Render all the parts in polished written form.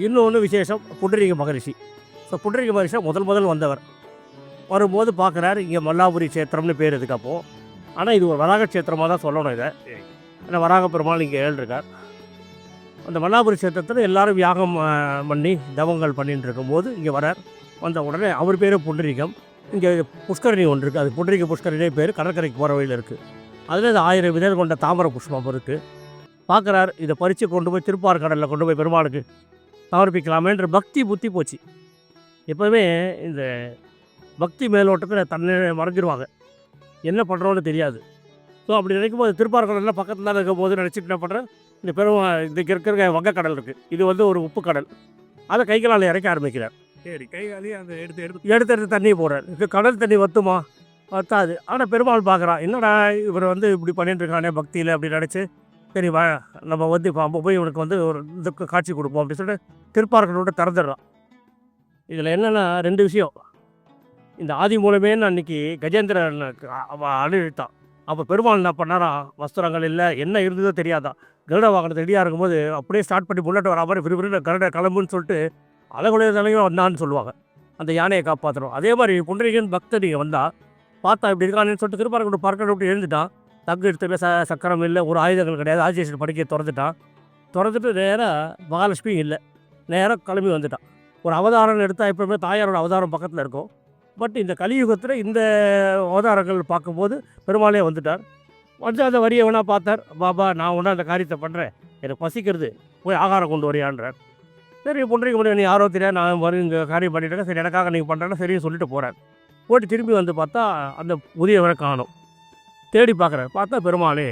இன்னொன்று விசேஷம் புண்டரீக மகரிஷி. ஸோ புண்டரீக மகரிஷி முதல் வந்தவர். வரும்போது பார்க்குறாரு, இங்கே மல்லாபுரி க்ஷேத்திரம்னு பேர் இதுக்கு அப்போது. ஆனால் இது ஒரு வராக க்ஷேத்திரமாக தான் சொல்லணும் இதை. ஏன்னா வராக பெருமாள் இங்கே இருக்கார். அந்த மல்லாபுரி க்ஷேத்திரத்தில் எல்லாரும் யாகம் பண்ணி தவங்கள் பண்ணிட்டு இருக்கும்போது இங்கே வரார். வந்த உடனே அவர் பேர் புண்டரீகம். இங்கே புஷ்கரணி ஒன்று இருக்குது, அது புண்டரீக புஷ்கரணியே பேர், கடற்கரைக்கு போகிற வழியில் இருக்குது. அதில் இது 1000 விதர் கொண்ட தாமரை புஷ்பம் இருக்குது. பார்க்குறார், இதை பறித்து கொண்டு போய் திருப்பார்கடலில் கொண்டு போய் பெருமாளுக்கு சமர்ப்பிக்கலாமேன்ற பக்தி புத்தி போச்சு. எப்போவுமே இந்த பக்தி மேலோட்டத்தில் தன்னை மறைஞ்சிருவாங்க, என்ன பண்ணுறோன்னு தெரியாது. ஸோ அப்படி நினைக்கும் போது திருப்பார்கடலில் பக்கத்தில் தான் இருக்கும் போது நினச்சிட்டு என்ன பண்ணுறேன், இந்த இதுக்கு இருக்கிற வங்கக்கடல் இருக்குது, இது வந்து ஒரு உப்பு கடல், அதை கைகளால் இறக்க ஆரம்பிக்கிறார். சரி, கைகாலையே அந்த எடுத்து எடுத்து தண்ணி போடுறார். இது கடல் தண்ணி வத்துமா? வத்தாது. ஆனால் பெருமாள் பார்க்குறான், என்னடா இவர் வந்து இப்படி பண்ணிட்டு இருக்கானே பக்தியில் அப்படி நினச்சி, சரி வா நம்ம வந்து இப்போ போய் இவனுக்கு வந்து ஒரு இதுக்கு காட்சி கொடுப்போம் அப்படின்னு சொல்லிட்டு திருப்பார்கடலோட திறந்துடுறான். இதில் என்னென்னா 2 விஷயம். இந்த ஆதி மூலமேன்னு அன்றைக்கி கஜேந்திரன் அவன் அழுத்தான். அப்போ பெருமாள் என்ன பண்ணாரா, வஸ்திரங்கள் இல்லை, என்ன இருந்ததோ தெரியாதான், கருட வாகனத்தை ரெடியாக இருக்கும்போது அப்படியே ஸ்டார்ட் பண்ணி புல்லட் வரா மாதிரி விறுவிறு கருட கிளம்புன்னு சொல்லிட்டு அழகுடைய தலையும் வந்தான்னு சொல்லுவாங்க, அந்த யானையை காப்பாற்றணும். அதே மாதிரி புண்டரீகன் பக்தர் நீங்கள் வந்தால் பார்த்தா இப்படி இருக்கான்னு சொல்லிட்டு திருப்பார்கடல் பார்க்க விட்டு எழுந்துட்டான். தங்கு எடுத்து சக்கரம் இல்லை, ஒரு ஆயுதங்கள் கிடையாது, ஆதிசேஷன் படிக்க திறந்துட்டு நேராக மகாலட்சுமி இல்லை, நேராக கிளம்பி வந்துட்டான். ஒரு அவதாரம் எடுத்தால் எப்பவுமே தாயாரோட அவதாரம் பக்கத்தில் இருக்கும். பட் இந்த கலியுகத்தில் இந்த அவதாரங்கள் பார்க்கும்போது பெருமாளே வந்துட்டார். வந்து அந்த வரியை வேணா பார்த்தார், பாபா நான் ஒன்றா அந்த காரியத்தை பண்ணுறேன், எனக்கு பசிக்கிறது, போய் ஆகாரம் கொண்டு வரியான்றார். சரி புண்டரீக முடியும், நீ யாரோ தெரியாது, நான் வரும் இங்கே காரியம் பண்ணிட்டேன், சரி எனக்காக நீங்கள் பண்ணுறேன்னா சரின்னு சொல்லிட்டு போகிறார். போட்டு திரும்பி வந்து பார்த்தா அந்த முதியவரை காணும். தேடி பார்க்குறாரு, பார்த்தா பெருமாளே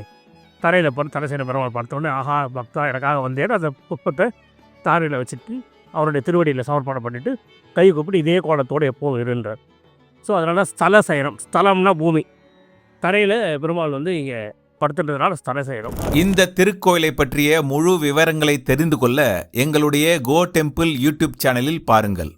தரையில் தலை செய்கிற பெருமாள் பார்த்தோன்னே, ஆஹா பக்தா எனக்காக வந்தேன்னு அந்த புஷ்பத்தை தாரையில் வச்சுட்டு அவருடைய திருவடியில் சமர்ப்பணம் பண்ணிவிட்டு கை கூப்பிட்டு இதே கோலத்தோடு எப்போவும் இருன்றார். ஸோ அதனால் ஸ்தல சயனம், ஸ்தலம்னா பூமி, தரையில் பெருமாள் வந்து இங்கே படுத்துட்டதுனால ஸ்தல சயனம். இந்த திருக்கோயிலை பற்றிய முழு விவரங்களை தெரிந்து கொள்ள எங்களுடைய கோ டெம்பிள் யூடியூப் சேனலில் பாருங்கள்.